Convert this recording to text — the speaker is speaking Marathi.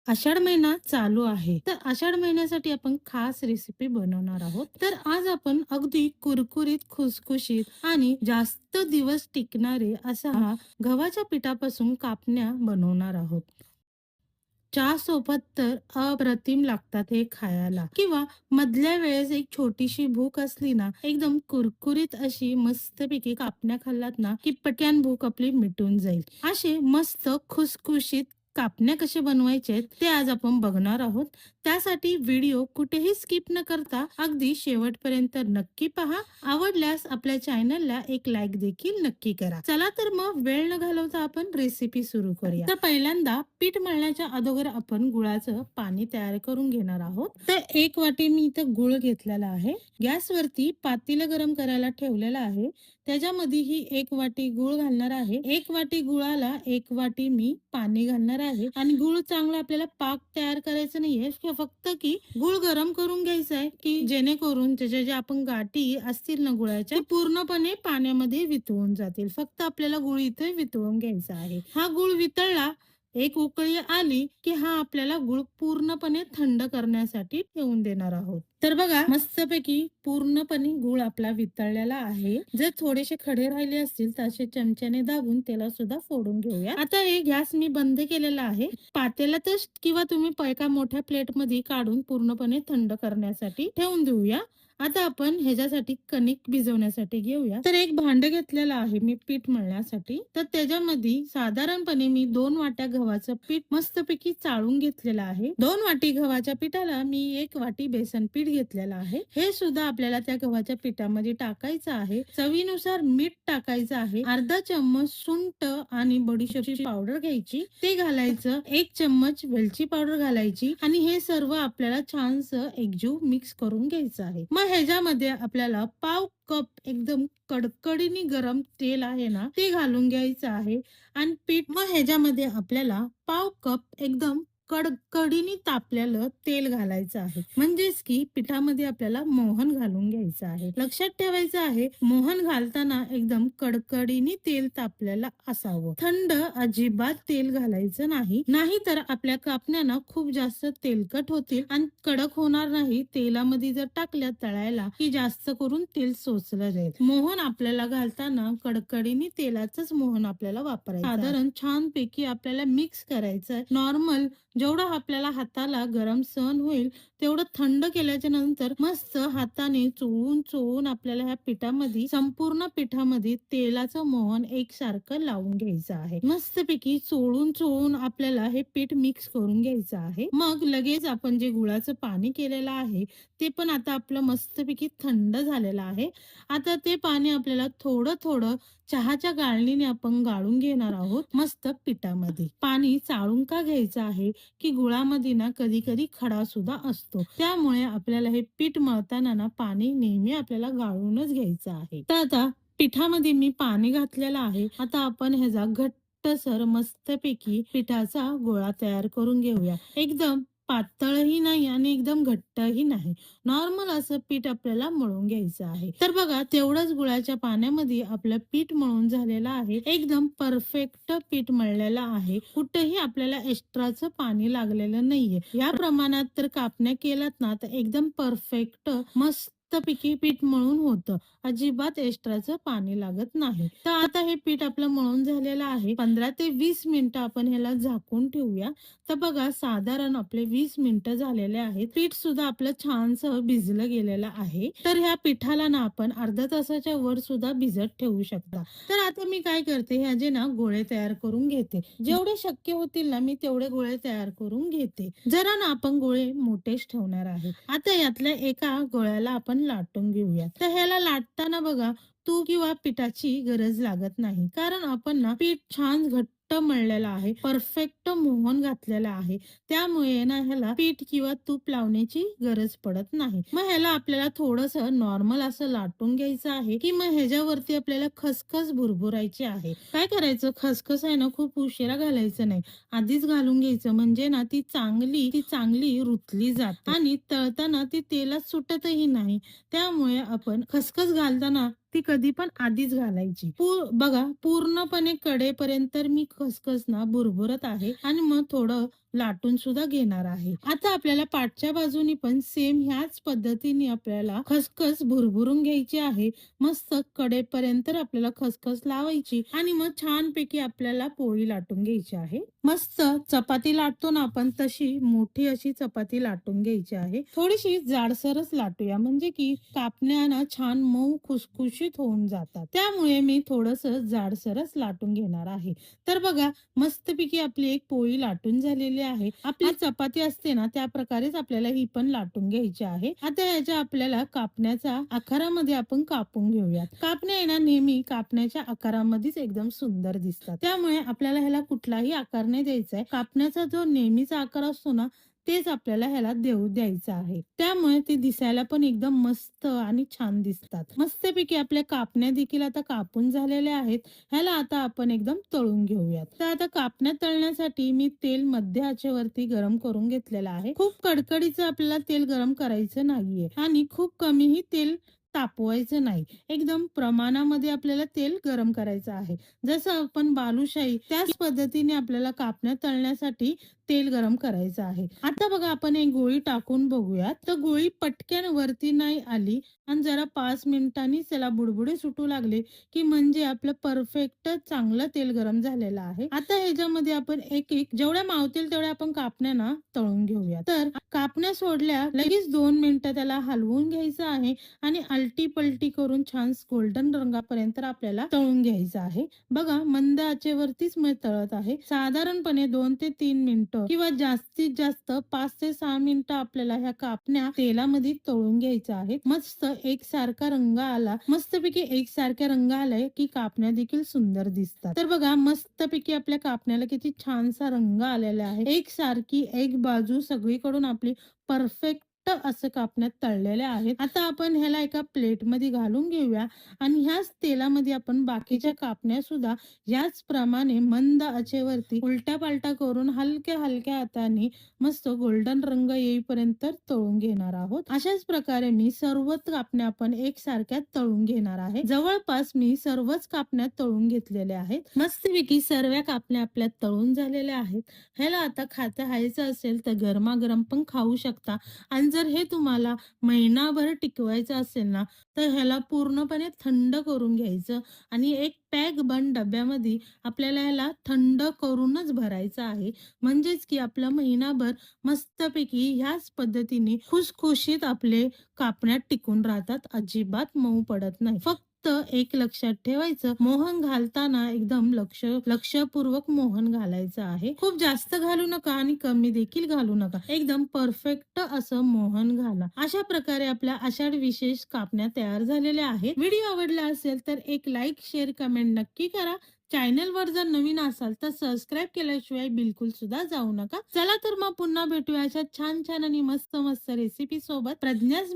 आषाढ महिना चालू आहे. तर आषाढ महिन्यासाठी आपण खास रेसिपी बनवणार आहोत. तर आज आपण अगदी कुरकुरीत, खुसखुशीत आणि जास्त दिवस टिकणारे असा हा गव्हाच्या पिठापासून कापण्या बनवणार आहोत. चहा सोबत तर अप्रतिम लागतात हे खायला किंवा मधल्या वेळेस एक छोटीशी भूक असली ना, एकदम कुरकुरीत अशी मस्तपैकी कापण्या खाल्लात ना, की पटकन भूक आपली मिटून जाईल. असे मस्त खुसखुशीत कापण्या कसे बनवायचे ते आज आपण बघणार आहोत. त्यासाठी व्हिडिओ कुठेही स्किप न करता अगदी शेवटपर्यंत नक्की पहा. आवडल्यास आपल्या चॅनलला एक लाईक देखील नक्की करा. चला तर मग वेळ न घालवता आपण रेसिपी सुरू करूया. तर पहिल्यांदा पीठ मळण्याच्या अगोदर आपण गुळाचं पाणी तयार करून घेणार आहोत. तर 1 वाटी मी इथं गुळ घेतलेला आहे. गॅसवरती पातेलं गरम करायला ठेवलेलं आहे. त्याच्यामध्ये ही 1 वाटी गूळ घालणार आहे. 1 वाटी गुळाला 1 वाटी मी पाणी घालणार आहे आणि गूळ चांगला आपल्याला पाक तयार करायचा नाहीये, फक्त की गूळ गरम करून घ्यायचा आहे, की जेणेकरून त्याच्या ज्या आपण गाठी असतील ना गुळाच्या, ते पूर्णपणे पाण्यामध्ये वितळून जातील. फक्त आपल्याला गूळ इथे वितळून घ्यायचा आहे. हा गूळ वितळला, एक उकळी आली, की हा आपल्याला गूळ पूर्णपणे थंड करण्यासाठी ठेवून देणार आहोत. तर बघा मस्तपैकी पूर्णपणे गूळ आपला वितळलेला आहे. जर थोडेसे खडे राहिले असतील तर असे चमच्याने दाबून त्याला सुद्धा फोडून घेऊया. आता हे गॅस मी बंद केलेला आहे. पातेल्यातच किंवा तुम्ही एका मोठ्या प्लेटमध्ये काढून पूर्णपणे थंड करण्यासाठी ठेवून देऊया. आता आपण ह्याच्यासाठी कणिक भिजवण्यासाठी घेऊया. तर एक भांड घेतलेलं आहे मी पीठ मळण्यासाठी. तर त्याच्यामध्ये साधारणपणे मी 2 वाट्या गव्हाचं पीठ मस्तपैकी चाळून घेतलेलं आहे. 2 वाटी गव्हाच्या पिठाला मी 1 वाटी बेसन पीठ घेतलेलं आहे. हे सुद्धा आपल्याला त्या गव्हाच्या पिठामध्ये टाकायचं आहे. चवीनुसार मीठ टाकायचं आहे. अर्धा चम्मच सुंठ आणि बडीशेपची पावडर घ्यायची, ते घालायचं. 1 चम्मच वेलची पावडर घालायची आणि हे सर्व आपल्याला छानसं एकजीव मिक्स करून घ्यायचं आहे. मग ह्याच्यामध्ये आपल्याला पाव कप एकदम कडकडीने गरम तेल आहे ना, ते घालून घ्यायचं आहे आणि पीठ मग ह्याच्यामध्ये आपल्याला पाव कप एकदम कडकडीने तापलेलं तेल घालायचं आहे. म्हणजेच की पिठामध्ये आपल्याला मोहन घालून घ्यायचं आहे. लक्षात ठेवायचं आहे, मोहन घालताना एकदम कडकडीने तेल तापलेलं असावं. थंड अजिबात तेल घालायचं नाही. नाहीतर आपल्या कापण्या खूप जास्त तेलकट होतील आणि कडक होणार नाही. तेलामध्ये जर टाकल्या तळायला की जास्त करून तेल सोचलं जाईल. मोहन आपल्याला घालताना कडकडीने तेलाचंच मोहन आपल्याला वापरायचं आहे. साधारण छानपैकी आपल्याला मिक्स करायचं आहे. नॉर्मल जेवढं आपल्याला हाताला गरम सहन होईल तेवढं थंड केल्याच्या नंतर मस्त हाताने चोळून चोळून आपल्याला ह्या पिठामध्ये संपूर्ण पिठामध्ये तेलाचं मोहन एकसारखं लावून घ्यायचं आहे. मस्तपैकी चोळून चोळून आपल्याला हे पीठ मिक्स करून घ्यायचं आहे. मग लगेच आपण जे गुळाचं पाणी केलेलं आहे ते पण आता आपलं मस्तपैकी थंड झालेलं आहे. आता ते पाणी आपल्याला थोडं थोडं चहाच्या गाळणीने आपण गाळून घेणार आहोत मस्त पिठामध्ये. पाणी चाळून का घ्यायचं आहे, की गुळामध्ये ना कधी कधी खडा सुद्धा असतो. त्यामुळे आपल्याला हे पीठ मळताना ना पाणी नेहमी आपल्याला गाळूनच घ्यायचं आहे. तर आता पिठामध्ये मी पाणी घातलेलं आहे. आता आपण ह्याचा घट्टसर मस्तपैकी पिठाचा गोळा तयार करून घेऊया. एकदम पातळही नाही आणि एकदम घट्टही नाही. नॉर्मल असं पीठ आपल्याला मळून घ्यायचं आहे. तर बघा तेवढंच गुळाच्या पाण्यामध्ये आपलं पीठ मळून झालेलं आहे. एकदम परफेक्ट पीठ मळलेलं आहे. कुठेही आपल्याला एक्स्ट्राचं पाणी लागलेलं नाहीये. या प्रमाणात तर कापण्या केल्यात ना तर एकदम परफेक्ट मस्तपैकी पीठ मळून होतं. अजिबात एक्स्ट्राचं पाणी लागत नाही. तर आता हे पीठ आपलं मळून झालेलं आहे. 15 ते 20 मिनिटं आपण ह्याला झाकून ठेवूया. तर बघा साधारण आपले 20 मिनिटं झालेले आहेत. पीठ सुद्धा आपलं छानसं भिजलं गेलेलं आहे. तर ह्या पिठाला ना आपण अर्ध्या तासाच्या वर सुद्धा भिजत ठेवू शकता. तर आता मी काय करते, ह्याचे ना गोळे तयार करून घेते. जेवढे शक्य होतील ना मी तेवढे गोळे तयार करून घेते. जरा ना आपण गोळे मोठेच ठेवणार आहे. आता यातल्या एका गोळ्याला आपण लाटून घेऊया. तर ह्याला लाटताना बघा तूप किंवा पिठाची गरज लागत नाही, कारण आपण ना पीठ छान घट्ट मळलेलं आहे. परफेक्ट मोहन घातलेला आहे. त्यामुळे ना ह्याला पीठ किंवा तूप लावण्याची गरज पडत नाही. मग ह्याला आपल्याला थोडंसं नॉर्मल असं लाटून घ्यायचं आहे, की मग ह्याच्यावरती आपल्याला खसखस भुरभुरायची आहे. काय करायचं, खसखस आहे ना खूप उशिरा घालायचं नाही, आधीच घालून घ्यायचं. म्हणजे ना ती चांगली रुतली जाते आणि तळताना ती तेलात सुटतही नाही. त्यामुळे आपण खसखस घालताना ती कधी पण आधीच घालायची. बघा पूर्णपणे कडेपर्यंत मी खसखस ना भुरभुरत आहे आणि मग थोडं लाटून सुद्धा घेणार आहे. आता आपल्याला पाठच्या बाजूनी पण सेम ह्याच पद्धतीने आपल्याला खसखस भुरभुरून घ्यायची आहे. मस्त कडेपर्यंत आपल्याला खसखस लावायची आणि मग छानपैकी आपल्याला पोळी लाटून घ्यायची आहे. मस्त चपाती लाटतो ना आपण तशी मोठी अशी चपाती लाटून घ्यायची आहे. थोडीशी जाडसरच लाटूया म्हणजे की कापण्या ना छान मऊ खुसखुशीत होऊन जातात. त्यामुळे मी थोडंसं जाडसरच लाटून घेणार आहे. तर बघा मस्तपैकी आपली एक पोळी लाटून झालेली आहे. आपली चपाती असते ना त्या प्रकारेच आपल्याला ही पण लाटून घ्यायची आहे. आता याच्या आपल्याला कापण्याचा आकारामध्ये आपण कापून घेऊयात. कापण्या आहे ना नेहमी कापण्याच्या आकारामध्येच एकदम सुंदर दिसतात. त्यामुळे आपल्याला ह्याला कुठलाही आकार नाही द्यायचा आहे. कापण्याचा जो नेहमीचा आकार असतो ना तेच आपल्याला ह्याला द्यायचं आहे. त्यामुळे ते दिसायला पण एकदम मस्त आणि छान दिसतात. मस्तपैकी आपल्या कापण्या देखील आता कापून झालेल्या आहेत. ह्याला आता आपण एकदम तळून घेऊयात. तर आता कापण्या तळण्यासाठी मी तेल मध्य आचेवरती गरम करून घेतलेलं आहे. खूप कडकडीचं आपल्याला तेल गरम करायचं नाहीये आणि खूप कमीही तेल तापवायचं नाही. एकदम प्रमाणामध्ये आपल्याला तेल गरम करायचं आहे. जसं आपण बालुशाही त्याच पद्धतीने आपल्याला कापण्या तळण्यासाठी तेल गरम करायचं आहे. आता बघा आपण एक गोळी टाकून बघूया. तर गोळी पटकन वरती नाही आली आणि जरा 5 मिनिटांनी त्याला बुडबुडे सुटू लागले की म्हणजे आपलं परफेक्ट चांगलं तेल गरम झालेलं आहे. आता ह्याच्यामध्ये आपण एक एक जेवढ्या मावतील तेवढ्या आपण कापण्या ना तळून घेऊया. तर कापण्या सोडल्या लगेच 2 मिनिटं त्याला हलवून घ्यायचं आहे आणि आलटी पलटी करून छान गोल्डन रंगापर्यंत आपल्याला तळून घ्यायचं आहे. बघा मंद आचेवरतीच मी तळत आहे. साधारणपणे 2 ते 3 मिनिटं किंवा जास्तीत जास्त 5 ते 6 मिनिटं आपल्याला ह्या कापण्या तेलामध्ये तळून घ्यायच्या आहेत. मस्त एकसारखा रंग आला, मस्तपैकी एकसारखा रंग आलाय की कापण्या देखील सुंदर दिसतात. तर बघा मस्तपैकी आपल्या कापण्याला किती छानसा रंग आलेला आहे. एकसारखी एक बाजू सगळीकडून आपली परफेक्ट असं कापण्यात तळलेल्या आहेत. आता आपण ह्याला एका प्लेटमध्ये घालून घेऊया आणि ह्याच तेलामध्ये आपण बाकीच्या कापण्या सुद्धा याच प्रमाणे मंद आचेवरती उलट्या पालटा करून हलक्या हलक्या हाताने मस्त गोल्डन रंग येईपर्यंत तळून घेणार आहोत. अशाच प्रकारे मी सर्वच कापण्या आपण एकसारख्या तळून घेणार आहे. जवळपास मी सर्वच कापण्या तळून घेतलेल्या आहेत. मस्तपैकी सर्व कापण्या आपल्या तळून झालेल्या आहेत. ह्याला आता खायचं असेल तर गरमागरम पण खाऊ शकता आणि जर हे तुम्हाला महिनाभर टिकवायचं असेल ना तर ह्याला पूर्णपणे थंड करून घ्यायचं आणि एक पॅक बंद डब्यामध्ये आपल्याला ह्याला थंड करूनच भरायचं आहे. म्हणजेच की आपला महिनाभर मस्तपैकी ह्याच पद्धतीने खुसखुशीत आपले कापण्यात टिकून राहतात. अजिबात मऊ पडत नाही. फक्त एक लक्षात ठेवायचं, मोहन घालताना एकदम लक्षपूर्वक मोहन घालायचं आहे. खूप जास्त घालू नका आणि कमी देखील घालू नका. एकदम परफेक्ट असं मोहन घाला. अशा प्रकारे आपल्या आषाढ विशेष कापण्या तयार झालेल्या आहेत. व्हिडिओ आवडला असेल तर एक लाईक, शेअर, कमेंट नक्की करा. चॅनलवर जर नवीन असाल तर सबस्क्राईब केल्याशिवाय बिलकुल सुद्धा जाऊ नका. चला तर मग पुन्हा भेटूया अशा छान छान आणि मस्त मस्त रेसिपी सोबत. प्रज्ञाच